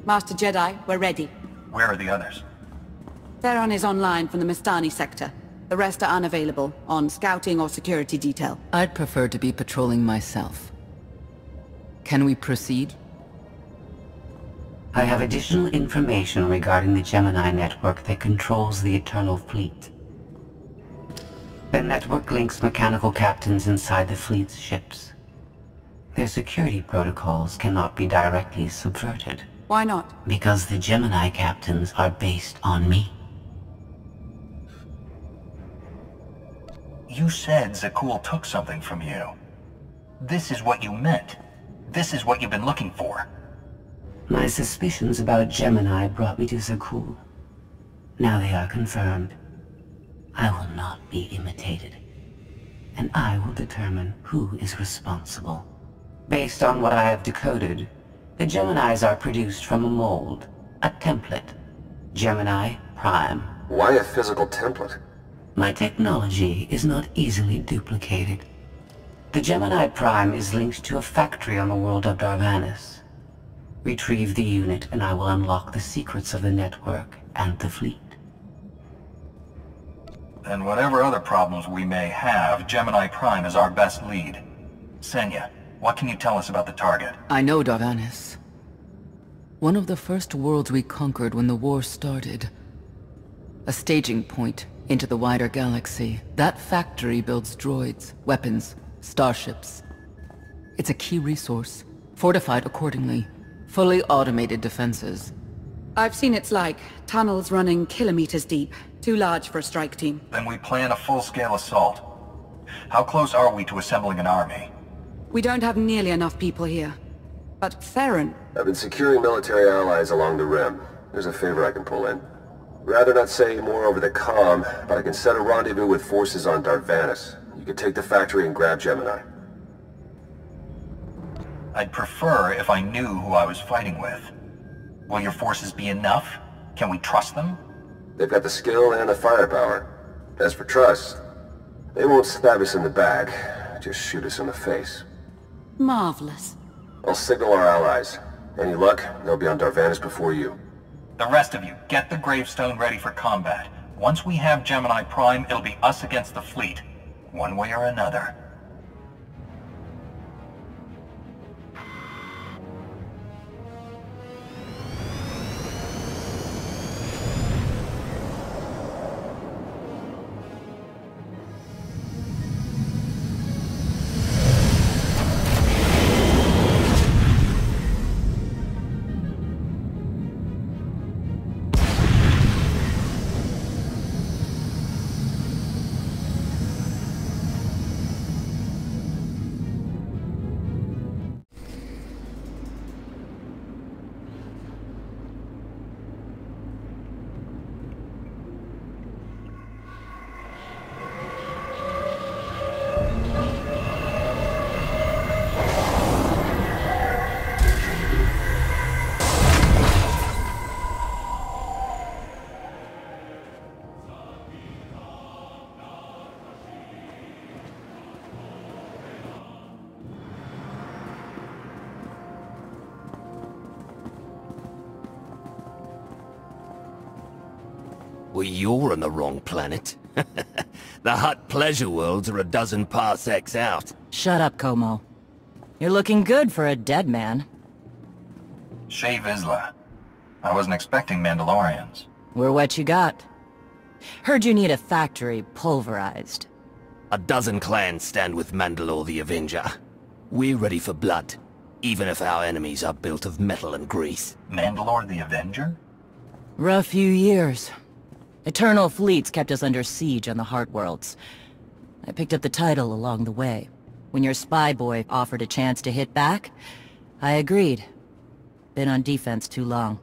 Master Jedi, we're ready. Where are the others? Theron is online from the Mistani sector. The rest are unavailable, on scouting or security detail. I'd prefer to be patrolling myself. Can we proceed? I have additional information regarding the Gemini network that controls the Eternal Fleet. The network links mechanical captains inside the fleet's ships. Their security protocols cannot be directly subverted. Why not? Because the Gemini captains are based on me. You said Zakul took something from you. This is what you meant. This is what you've been looking for. My suspicions about Gemini brought me to Zakul. Now they are confirmed. I will not be imitated. And I will determine who is responsible. Based on what I have decoded, the Geminis are produced from a mold, a template. Gemini Prime. Why a physical template? My technology is not easily duplicated. The Gemini Prime is linked to a factory on the world of Darvanis. Retrieve the unit and I will unlock the secrets of the network and the fleet. And whatever other problems we may have, Gemini Prime is our best lead. Senya, what can you tell us about the target? I know Darvanis. One of the first worlds we conquered when the war started. A staging point into the wider galaxy. That factory builds droids, weapons, starships. It's a key resource, fortified accordingly. Fully automated defenses. I've seen its like. Tunnels running kilometers deep. Too large for a strike team. Then we plan a full-scale assault. How close are we to assembling an army? We don't have nearly enough people here. But Theron... I've been securing military allies along the rim. There's a favor I can pull in. Rather not say more over the comm, but I can set a rendezvous with forces on Darvanis. You can take the factory and grab Gemini. I'd prefer if I knew who I was fighting with. Will your forces be enough? Can we trust them? They've got the skill and the firepower. As for trust, they won't stab us in the back, just shoot us in the face. Marvelous. I'll signal our allies. Any luck, they'll be on Darvanis before you. The rest of you, get the gravestone ready for combat. Once we have Gemini Prime, it'll be us against the fleet. One way or another. Well, you're on the wrong planet. The Hutt pleasure worlds are a dozen parsecs out. Shut up, Como. You're looking good for a dead man. Shea Vizsla. I wasn't expecting Mandalorians. We're what you got. Heard you need a factory pulverized. A dozen clans stand with Mandalore the Avenger. We're ready for blood, even if our enemies are built of metal and grease. Mandalore the Avenger? Rough few years. Eternal fleets kept us under siege on the Heart Worlds. I picked up the title along the way. When your spy boy offered a chance to hit back, I agreed. Been on defense too long.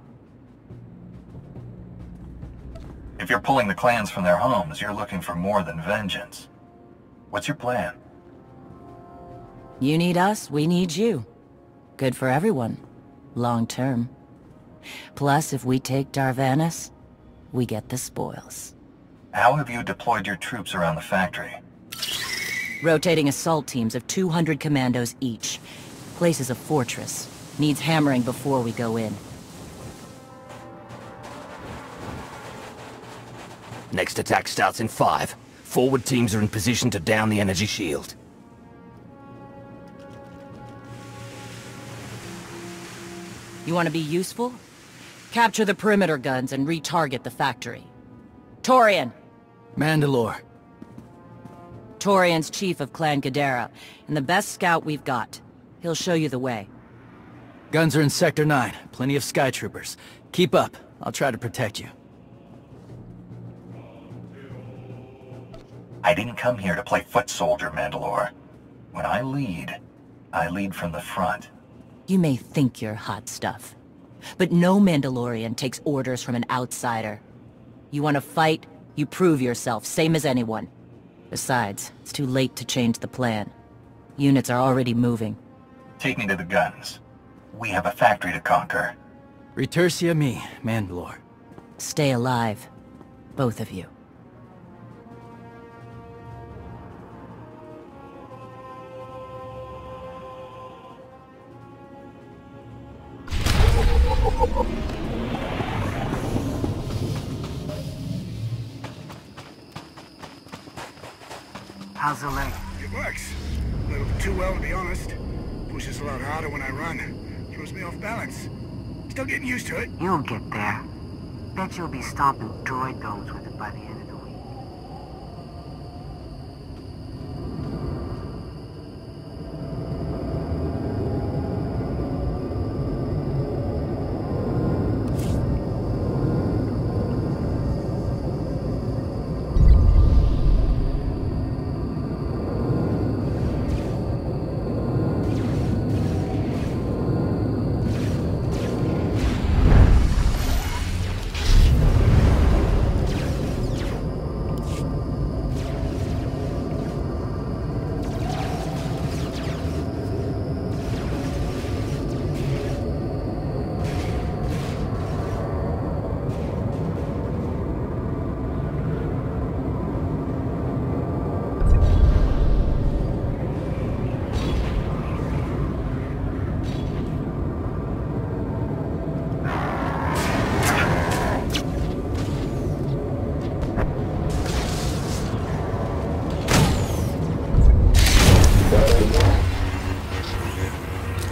If you're pulling the clans from their homes, you're looking for more than vengeance. What's your plan? You need us, we need you. Good for everyone. Long term. Plus, if we take Darvanis, we get the spoils. How have you deployed your troops around the factory? Rotating assault teams of 200 commandos each. Place is a fortress. Needs hammering before we go in. Next attack starts in 5. Forward teams are in position to down the energy shield. You want to be useful? Capture the perimeter guns and retarget the factory. Torian! Mandalore. Torian's chief of Clan Ghidorah, and the best scout we've got. He'll show you the way. Guns are in Sector 9. Plenty of Sky Troopers. Keep up. I'll try to protect you. I didn't come here to play foot soldier, Mandalore. When I lead from the front. You may think you're hot stuff, but no Mandalorian takes orders from an outsider. You want to fight, you prove yourself, same as anyone. Besides, it's too late to change the plan. Units are already moving. Take me to the guns. We have a factory to conquer. Retursia me, Mandalore. Stay alive, both of you. How's the leg? It works. A little too well, to be honest. Pushes a lot harder when I run. Throws me off balance. Still getting used to it. You'll get there. Bet you'll be stomping droid domes with it by the end of the week.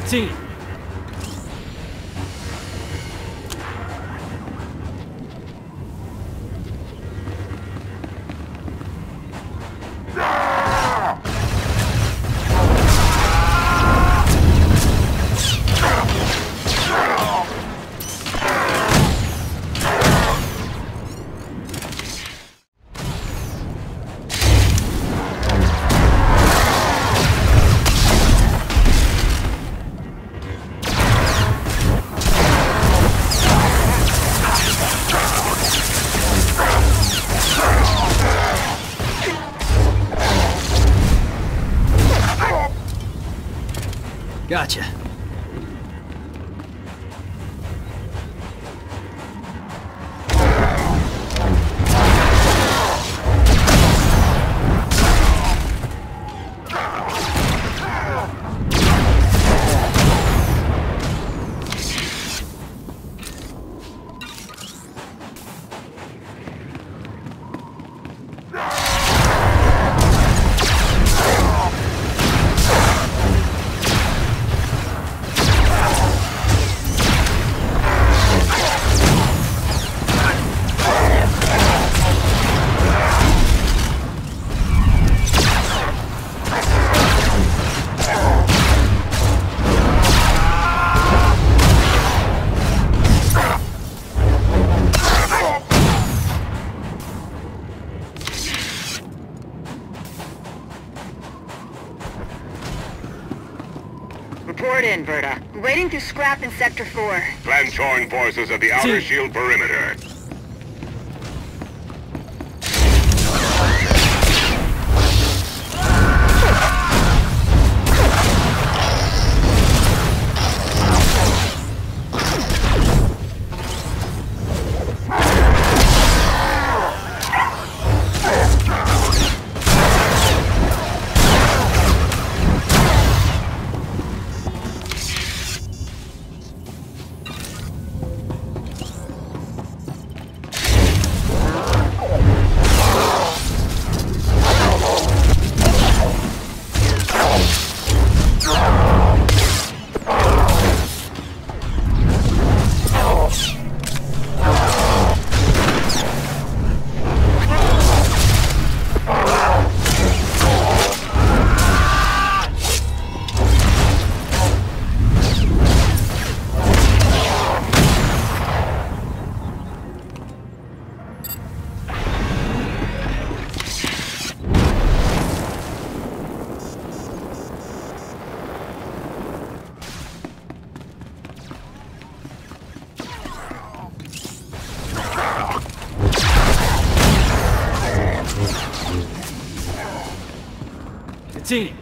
Team! Gotcha. Report in, Verta. Waiting to scrap in Sector 4. Clan-torn forces at the outer shield perimeter. Team.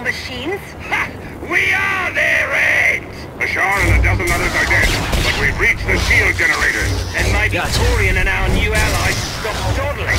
Machines? Ha! We are their end! Bashar and a dozen others are dead, but we've reached the shield generators. And maybe Torian and our new allies stop dawdling,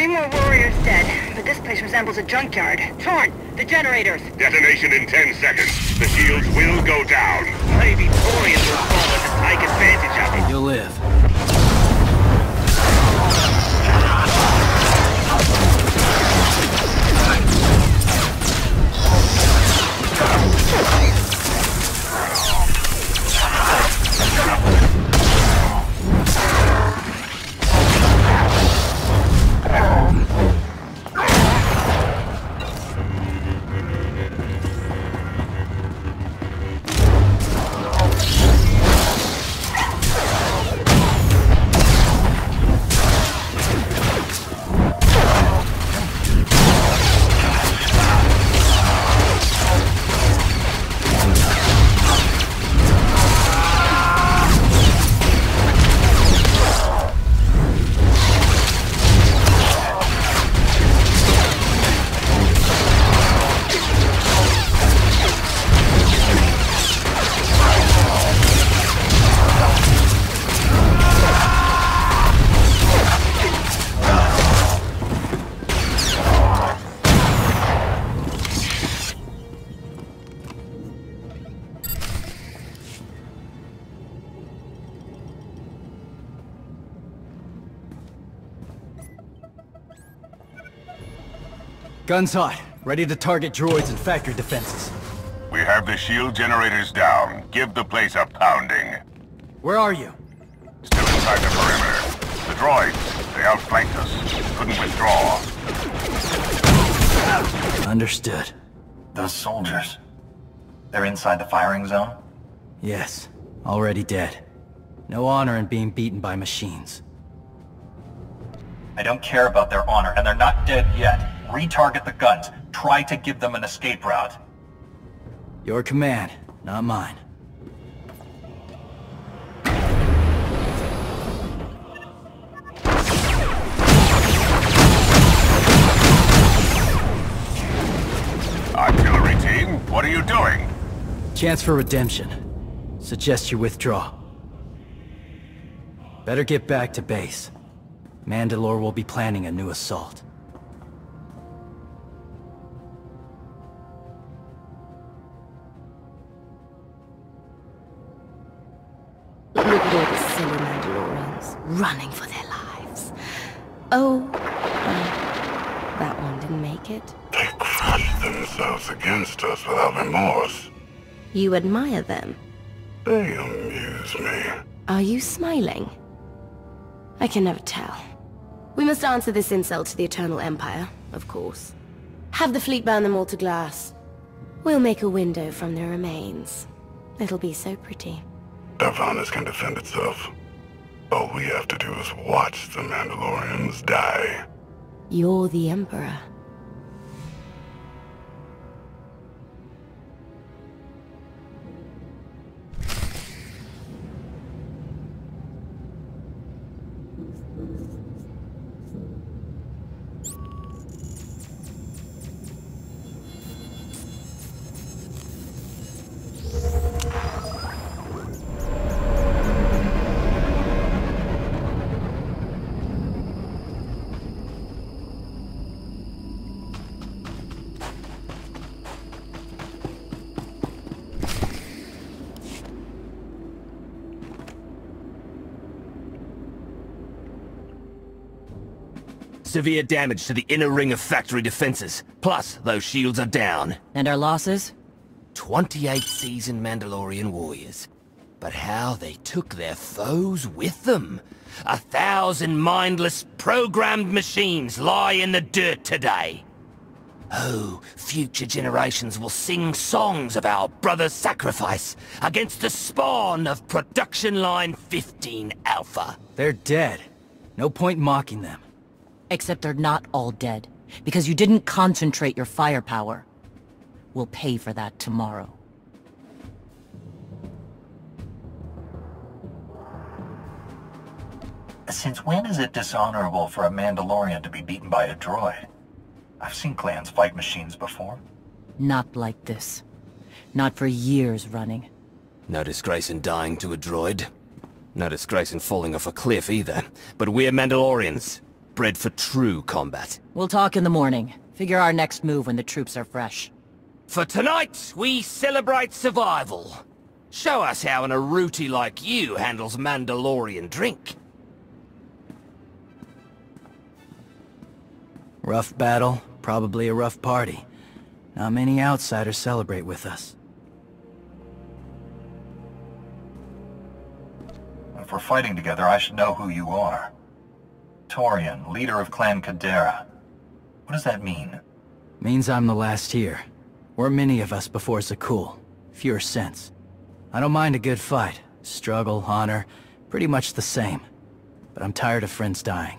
3 more warriors dead, but this place resembles a junkyard. Torn! The generators! Detonation in 10 seconds. The shields will go down. Maybe Torians will fall to take advantage of it. You'll live. Guns hot. Ready to target droids and factory defenses. We have the shield generators down. Give the place a pounding. Where are you? Still inside the perimeter. The droids, they outflanked us. Couldn't withdraw. Understood. Those soldiers. They're inside the firing zone? Yes. Already dead. No honor in being beaten by machines. I don't care about their honor, and they're not dead yet. Retarget the guns. Try to give them an escape route. Your command, not mine. Artillery team, what are you doing? Chance for redemption. Suggest you withdraw. Better get back to base. Mandalore will be planning a new assault. Look at all the silly Mandalorians running for their lives. Oh, that one didn't make it. They crushed themselves against us without remorse. You admire them? They amuse me. Are you smiling? I can never tell. We must answer this insult to the Eternal Empire, of course. Have the fleet burn them all to glass. We'll make a window from their remains. It'll be so pretty. Darvanus can defend itself. All we have to do is watch the Mandalorians die. You're the Emperor. Severe damage to the inner ring of factory defenses. Plus, those shields are down. And our losses? 28 seasoned Mandalorian warriors. But how they took their foes with them. 1,000 mindless, programmed machines lie in the dirt today. Oh, future generations will sing songs of our brother's sacrifice against the spawn of Production Line 15 Alpha. They're dead. No point mocking them. Except they're not all dead, because you didn't concentrate your firepower. We'll pay for that tomorrow. Since when is it dishonorable for a Mandalorian to be beaten by a droid? I've seen clans fight machines before. Not like this. Not for years running. No disgrace in dying to a droid. No disgrace in falling off a cliff either. But we're Mandalorians. bred for true combat. We'll talk in the morning. Figure our next move when the troops are fresh. For tonight, we celebrate survival. Show us how an Aruti like you handles Mandalorian drink. Rough battle, probably a rough party. Not many outsiders celebrate with us. If we're fighting together, I should know who you are. Torian, leader of Clan Kadera. What does that mean? Means I'm the last here. Weren't many of us before Zakul. Fewer since. I don't mind a good fight. Struggle, honor, pretty much the same. But I'm tired of friends dying.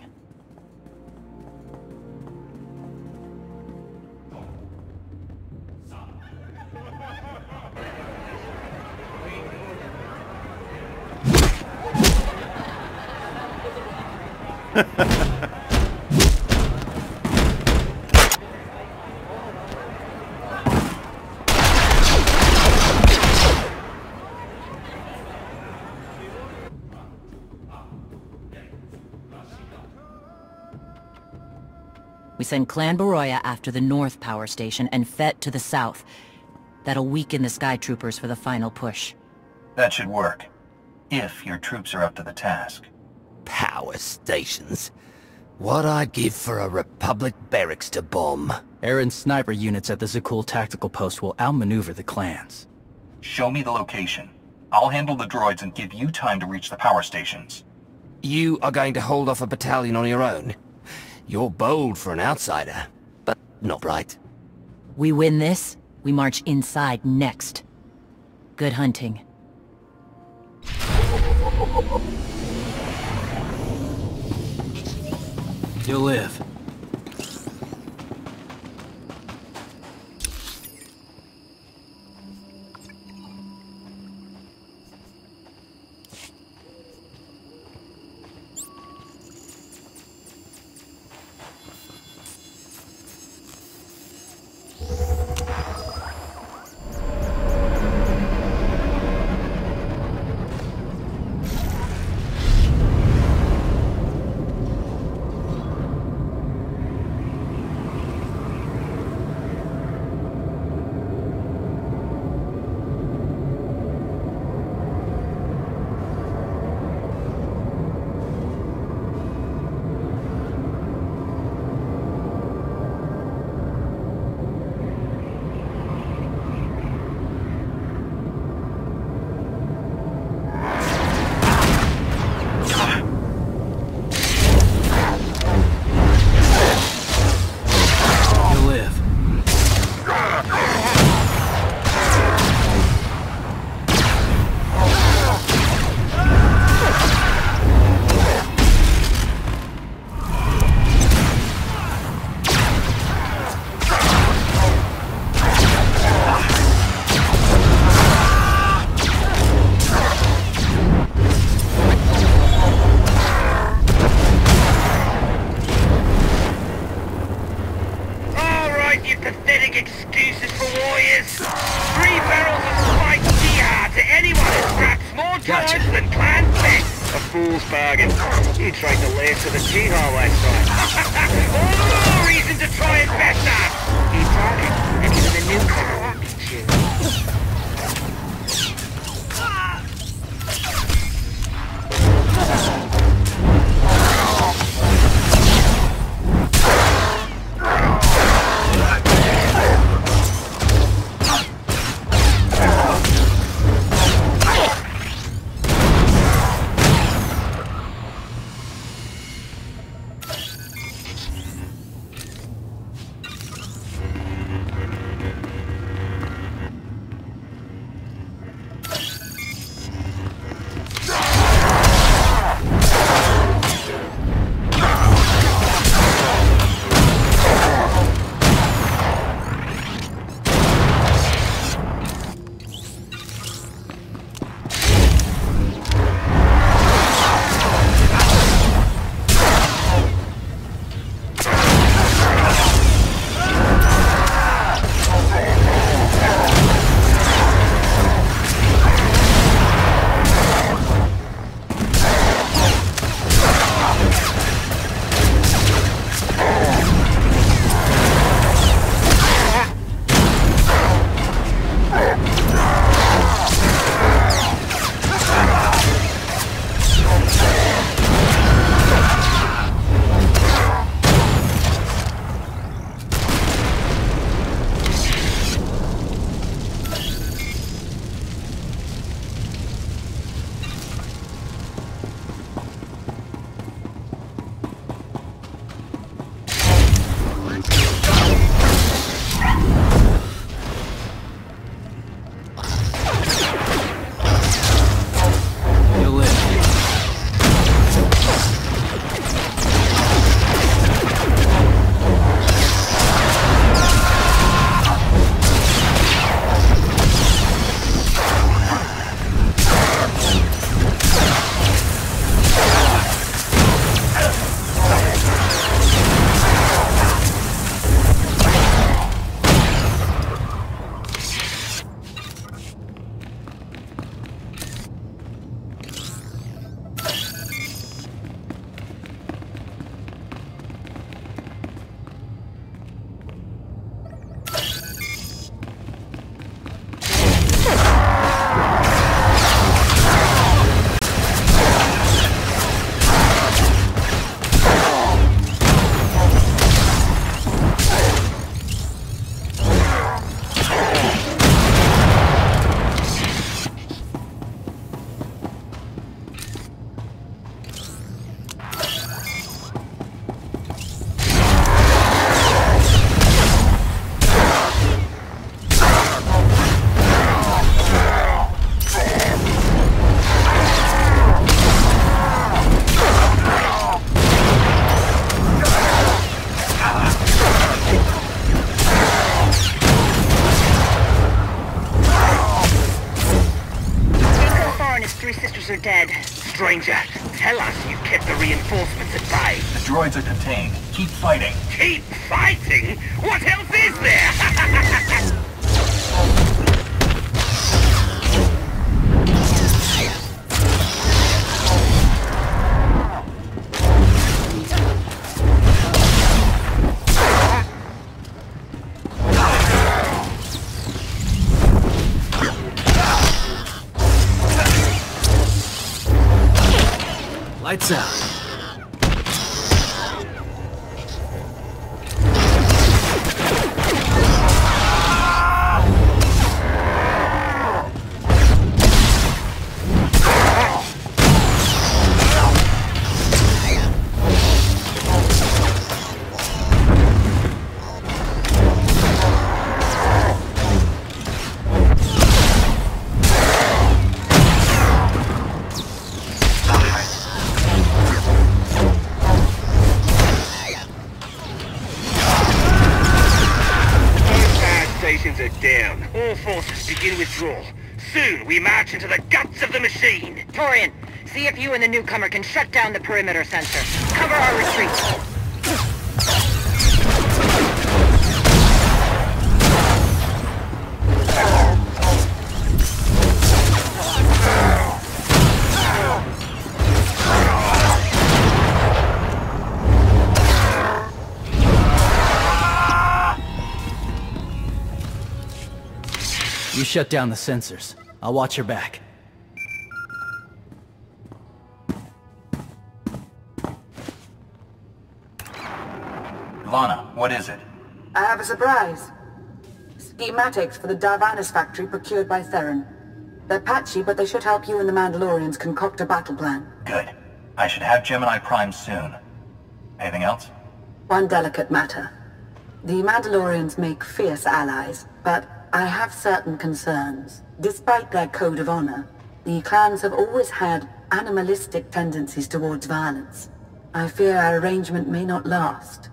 We send Clan Baroya after the North Power Station and Fett to the south. That'll weaken the Sky Troopers for the final push. That should work. If your troops are up to the task. Power stations. What I'd give for a Republic barracks to bomb. Aaron's sniper units at the Zakul tactical post will outmaneuver the clans. Show me the location. I'll handle the droids and give you time to reach the power stations. You are going to hold off a battalion on your own? You're bold for an outsider, but not right. We win this, we march inside next. Good hunting. You'll live. Mandalorians are contained. Keep fighting. Keep fighting? What else is there? Lights out. Are down. All forces begin withdrawal. Soon we march into the guts of the machine. Torian, see if you and the newcomer can shut down the perimeter sensor. Cover our retreat. You shut down the sensors. I'll watch your back. Lana, what is it? I have a surprise. Schematics for the Darvanis factory procured by Theron. They're patchy, but they should help you and the Mandalorians concoct a battle plan. Good. I should have Gemini Prime soon. Anything else? One delicate matter. The Mandalorians make fierce allies, but I have certain concerns. Despite their code of honor, the clans have always had animalistic tendencies towards violence. I fear our arrangement may not last.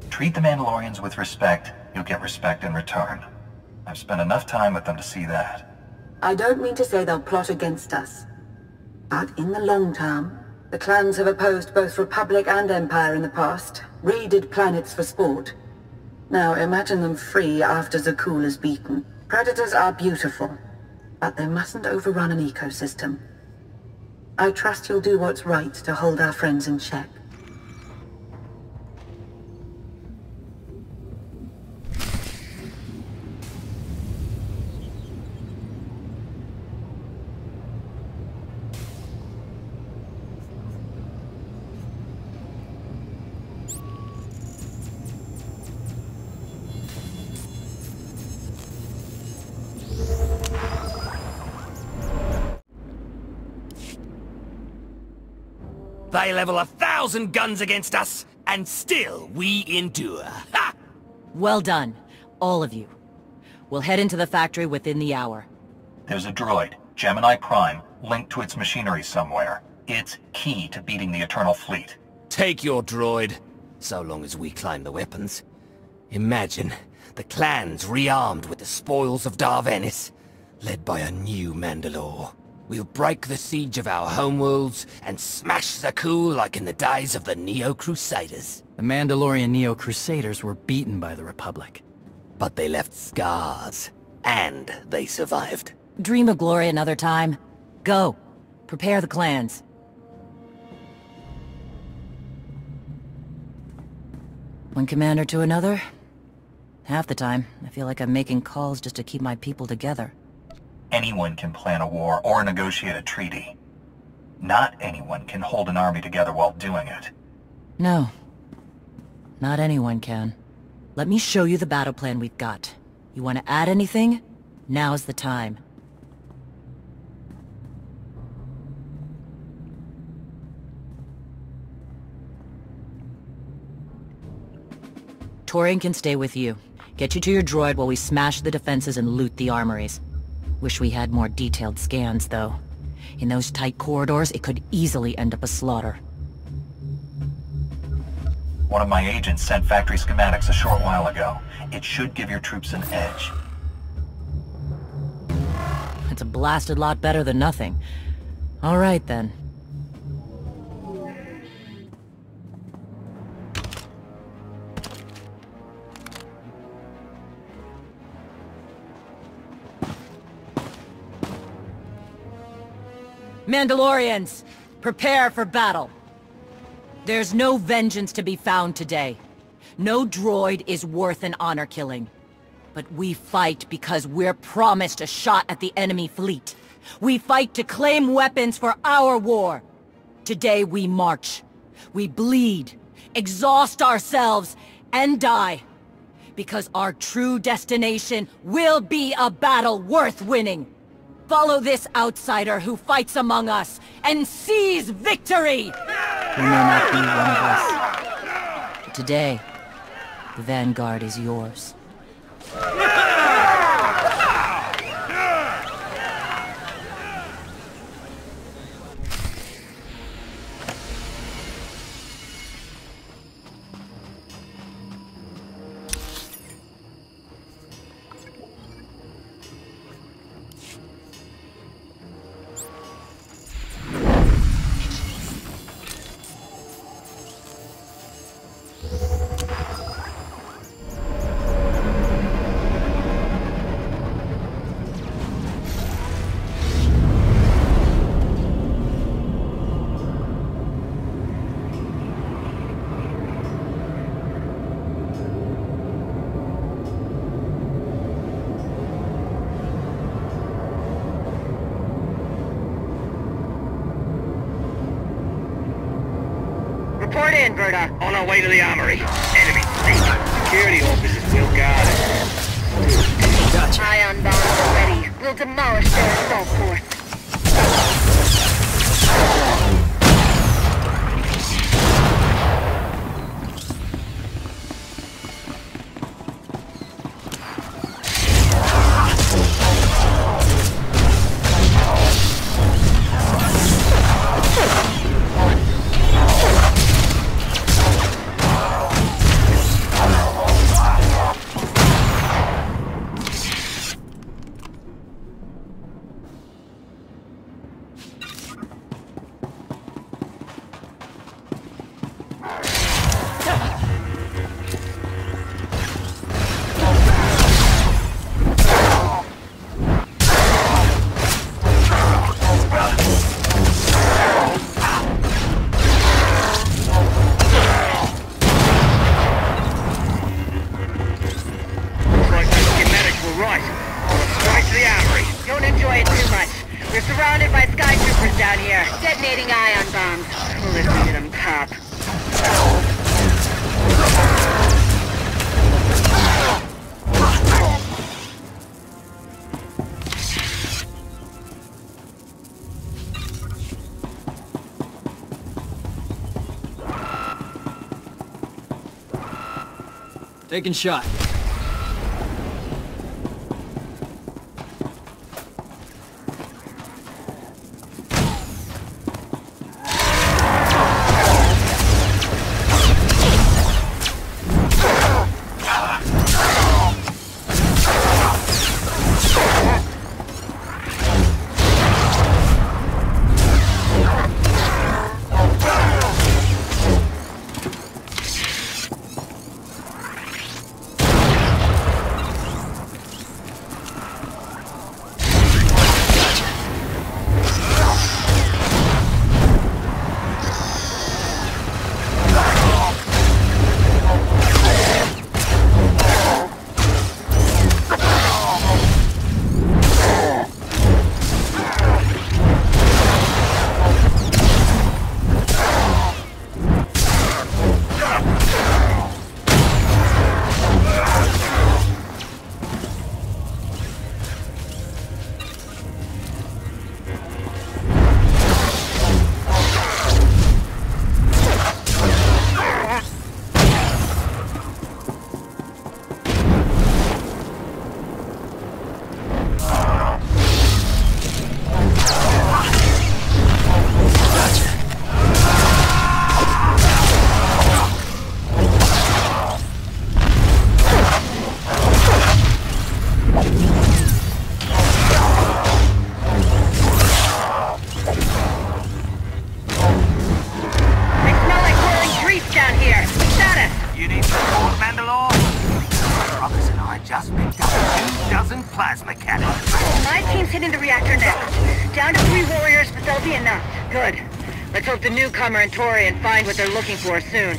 Treat the Mandalorians with respect, you'll get respect in return. I've spent enough time with them to see that. I don't mean to say they'll plot against us. But in the long term, the clans have opposed both Republic and Empire in the past, raided planets for sport. Now imagine them free after Zakul is beaten. Predators are beautiful, but they mustn't overrun an ecosystem. I trust you'll do what's right to hold our friends in check. They level 1,000 guns against us, and still we endure. Ha! Well done, all of you. We'll head into the factory within the hour. There's a droid, Gemini Prime, linked to its machinery somewhere. It's key to beating the Eternal Fleet. Take your droid, so long as we climb the weapons. Imagine the clans rearmed with the spoils of Darvanis, led by a new Mandalore. We'll break the siege of our homeworlds and smash Zakul like in the days of the Neo-Crusaders. The Mandalorian Neo-Crusaders were beaten by the Republic. But they left scars, and they survived. Dream of glory another time. Go. Prepare the clans. One commander to another. Half the time, I feel like I'm making calls just to keep my people together. Anyone can plan a war or negotiate a treaty. Not anyone can hold an army together while doing it. No. Not anyone can. Let me show you the battle plan we've got. You want to add anything? Now's the time. Torian can stay with you. Get you to your droid while we smash the defenses and loot the armories. Wish we had more detailed scans, though. In those tight corridors, it could easily end up a slaughter. One of my agents sent factory schematics a short while ago. It should give your troops an edge. It's a blasted lot better than nothing. All right, then. Mandalorians, prepare for battle. There's no vengeance to be found today. No droid is worth an honor killing. But we fight because we're promised a shot at the enemy fleet. We fight to claim weapons for our war. Today we march. We bleed, exhaust ourselves, and die. Because our true destination will be a battle worth winning. Follow this outsider who fights among us and seize victory! He may not be one of us. But today, the Vanguard is yours. Report in, Berta. On our way to the armory. Enemy fleet. Security officers will guard it. Gotcha. Ion bombs are ready. We'll demolish their assault force. Detonating ion bombs. Listen to them pop. Taking shot. just picked up 2 dozen plasma cannons. My team's hitting the reactor next. Down to 3 warriors, but they'll be enough. Good. Let's hope the newcomer and Torian find what they're looking for soon.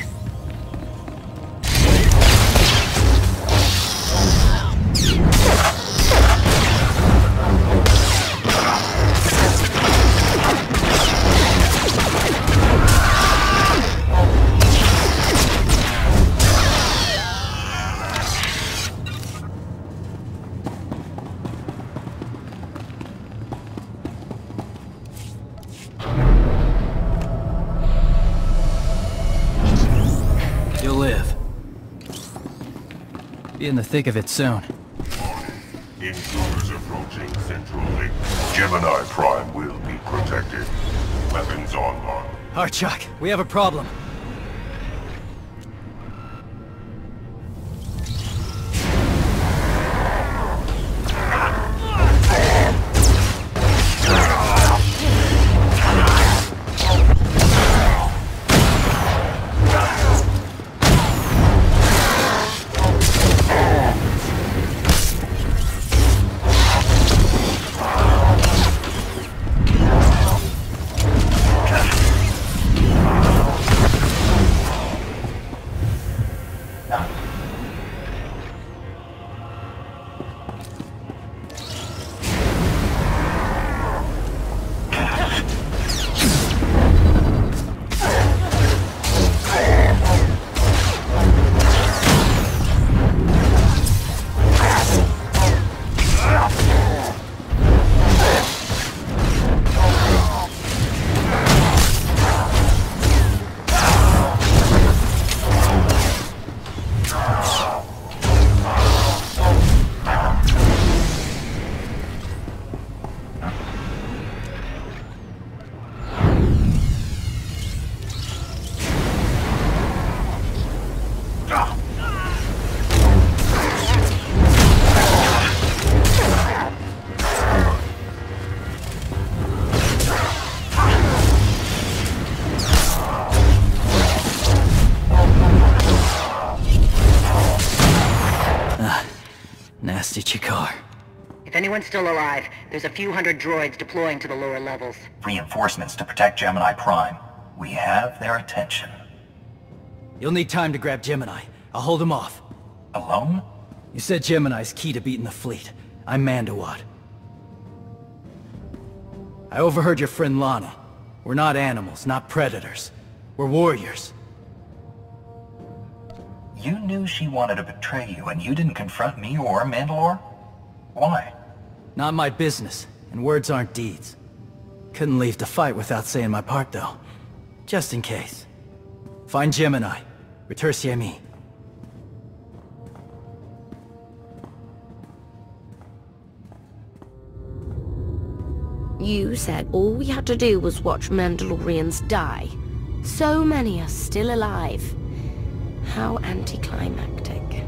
Be in the thick of it soon. Intruders approaching Central Link. Gemini Prime will be protected. Weapons online. Archuk, we have a problem. Nasty Chikar. If anyone's still alive, there's a few hundred droids deploying to the lower levels. Reinforcements to protect Gemini Prime. We have their attention. You'll need time to grab Gemini. I'll hold him off. Alone? You said Gemini's key to beating the fleet. I'm Mandalore. I overheard your friend Lana. We're not animals, not predators. We're warriors. You knew she wanted to betray you, and you didn't confront me or Mandalore? Why? Not my business, and words aren't deeds. Couldn't leave to fight without saying my part, though. Just in case. Find Gemini. Retursi à mi. You said all we had to do was watch Mandalorians die. So many are still alive. How anticlimactic.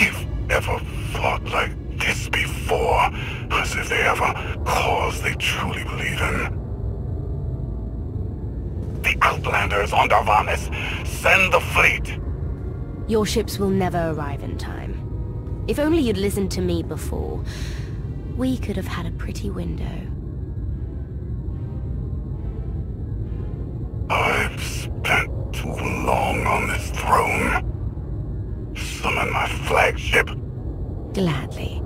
You've never fought like this before, as if they have a cause they truly believe in. The Outlanders on Darvanis! Send the fleet! Your ships will never arrive in time. If only you'd listened to me before, we could have had a pretty window. I've spent too long on this throne. Summon my flagship. Gladly.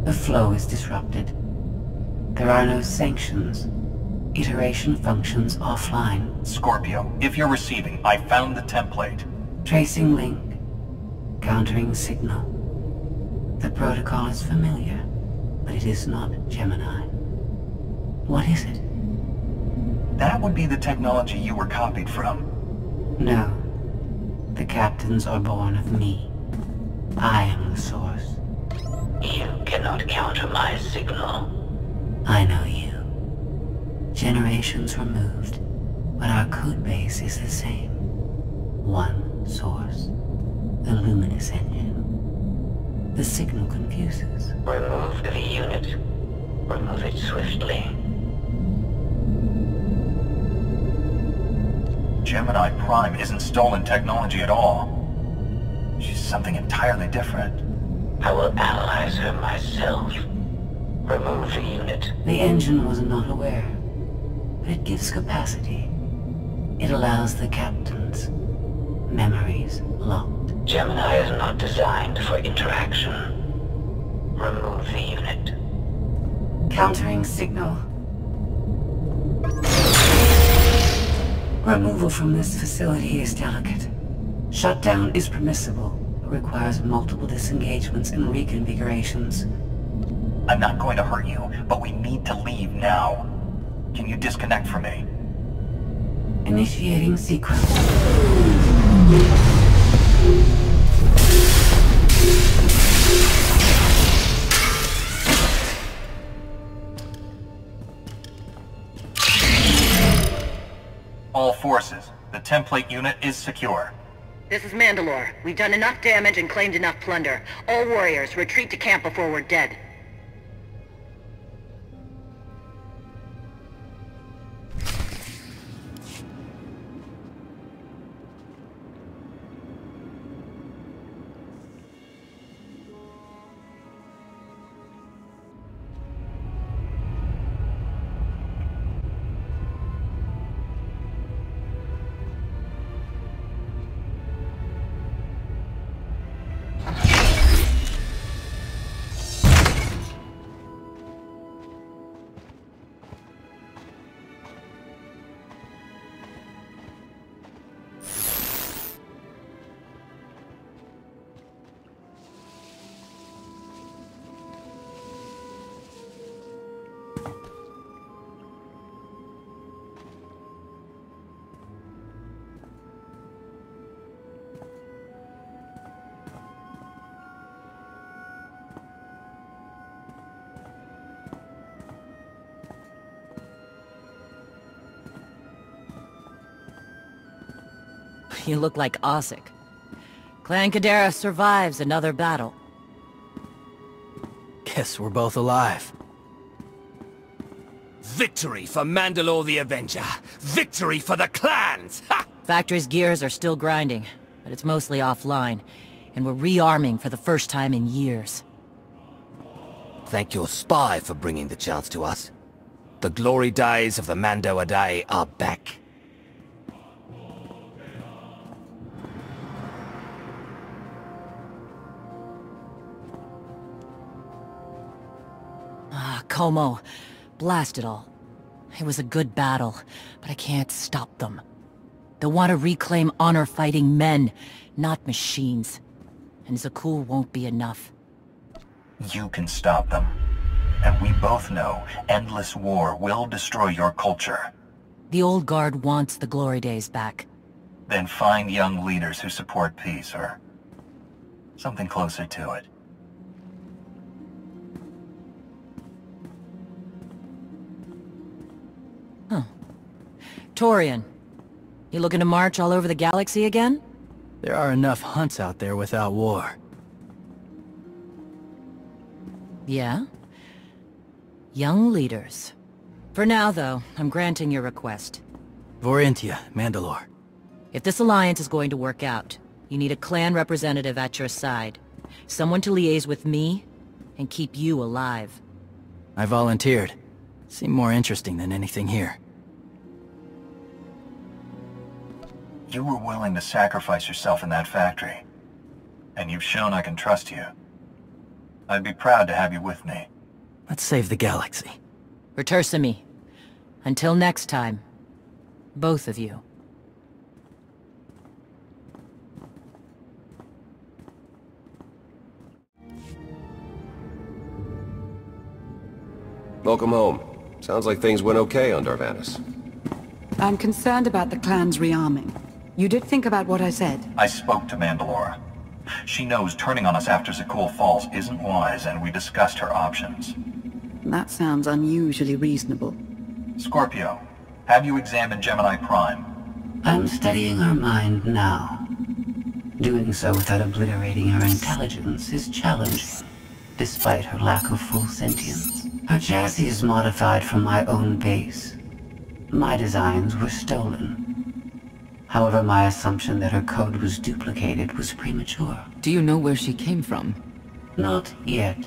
The flow is disrupted. There are no sanctions. Iteration functions offline. Scorpio, if you're receiving, I found the template. Tracing link. Countering signal. The protocol is familiar, but it is not Gemini. What is it? That would be the technology you were copied from. No. The captains are born of me. I am the source. You cannot counter my signal. I know you. Generations removed, but our code base is the same. One source. The luminous engine. The signal confuses. Remove the unit. Remove it swiftly. Gemini Prime isn't stolen technology at all. She's something entirely different. I will analyze her myself. Remove the unit. The engine was not aware, but it gives capacity. It allows the captains. Memories locked. Gemini is not designed for interaction. Remove the unit. Countering signal. Removal from this facility is delicate. Shutdown is permissible, but requires multiple disengagements and reconfigurations. I'm not going to hurt you, but we need to leave now. Can you disconnect from me? Initiating sequence. All forces, the template unit is secure. This is Mandalore. We've done enough damage and claimed enough plunder. All warriors, retreat to camp before we're dead. You look like Osik. Clan Kadera survives another battle. Guess we're both alive. Victory for Mandalore the Avenger! Victory for the clans! Ha! Factory's gears are still grinding, but it's mostly offline, and we're rearming for the first time in years. Thank your spy for bringing the chance to us. The glory days of the Mando Adai are back. Como. Blast it all. It was a good battle, but I can't stop them. They want to reclaim honor-fighting men, not machines. And Zakul won't be enough. You can stop them. And we both know endless war will destroy your culture. The old guard wants the glory days back. Then find young leaders who support peace, or something closer to it. Huh. Torian, you looking to march all over the galaxy again? There are enough hunts out there without war. Yeah? Young leaders. For now, though, I'm granting your request. Vorintia, Mandalore. If this alliance is going to work out, you need a clan representative at your side. Someone to liaise with me, and keep you alive. I volunteered. Seemed more interesting than anything here. You were willing to sacrifice yourself in that factory. And you've shown I can trust you. I'd be proud to have you with me. Let's save the galaxy. Return to me. Until next time, both of you. Welcome home. Sounds like things went okay on Darvanis. I'm concerned about the clan's rearming. You did think about what I said? I spoke to Mandalore. She knows turning on us after Zakul falls isn't wise, and we discussed her options. That sounds unusually reasonable. Scorpio, have you examined Gemini Prime? I'm studying her mind now. Doing so without obliterating her intelligence is challenging, despite her lack of full sentience. Her chassis is modified from my own base. My designs were stolen. However, my assumption that her code was duplicated was premature. Do you know where she came from? Not yet.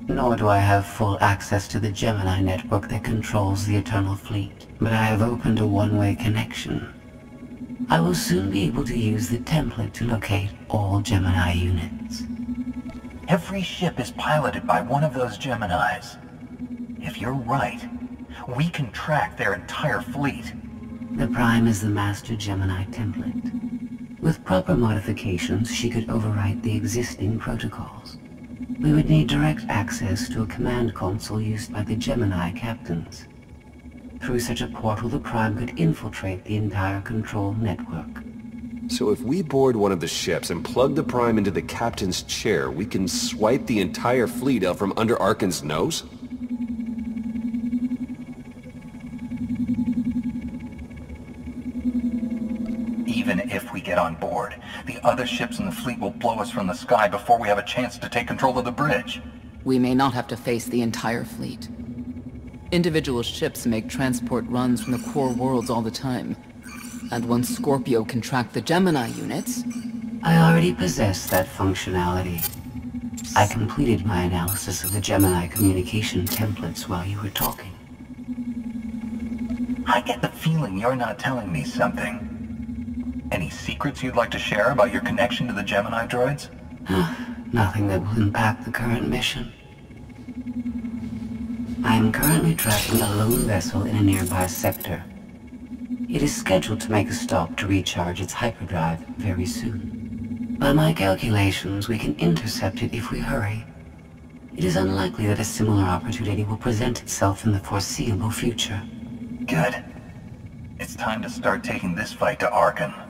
Nor do I have full access to the Gemini network that controls the Eternal Fleet. But I have opened a one-way connection. I will soon be able to use the template to locate all Gemini units. Every ship is piloted by one of those Geminis. If you're right, we can track their entire fleet. The Prime is the master Gemini template. With proper modifications, she could overwrite the existing protocols. We would need direct access to a command console used by the Gemini captains. Through such a portal, the Prime could infiltrate the entire control network. So if we board one of the ships and plug the Prime into the captain's chair, we can swipe the entire fleet out from under Arkan's nose? Even if we get on board, the other ships in the fleet will blow us from the sky before we have a chance to take control of the bridge. We may not have to face the entire fleet. Individual ships make transport runs from the core worlds all the time. And once Scorpio can track the Gemini units... I already possess that functionality. I completed my analysis of the Gemini communication templates while you were talking. I get the feeling you're not telling me something. Any secrets you'd like to share about your connection to the Gemini droids? Nothing that will impact the current mission. I am currently tracking a lone vessel in a nearby sector. It is scheduled to make a stop to recharge its hyperdrive very soon. By my calculations, we can intercept it if we hurry. It is unlikely that a similar opportunity will present itself in the foreseeable future. Good. It's time to start taking this fight to Arkan.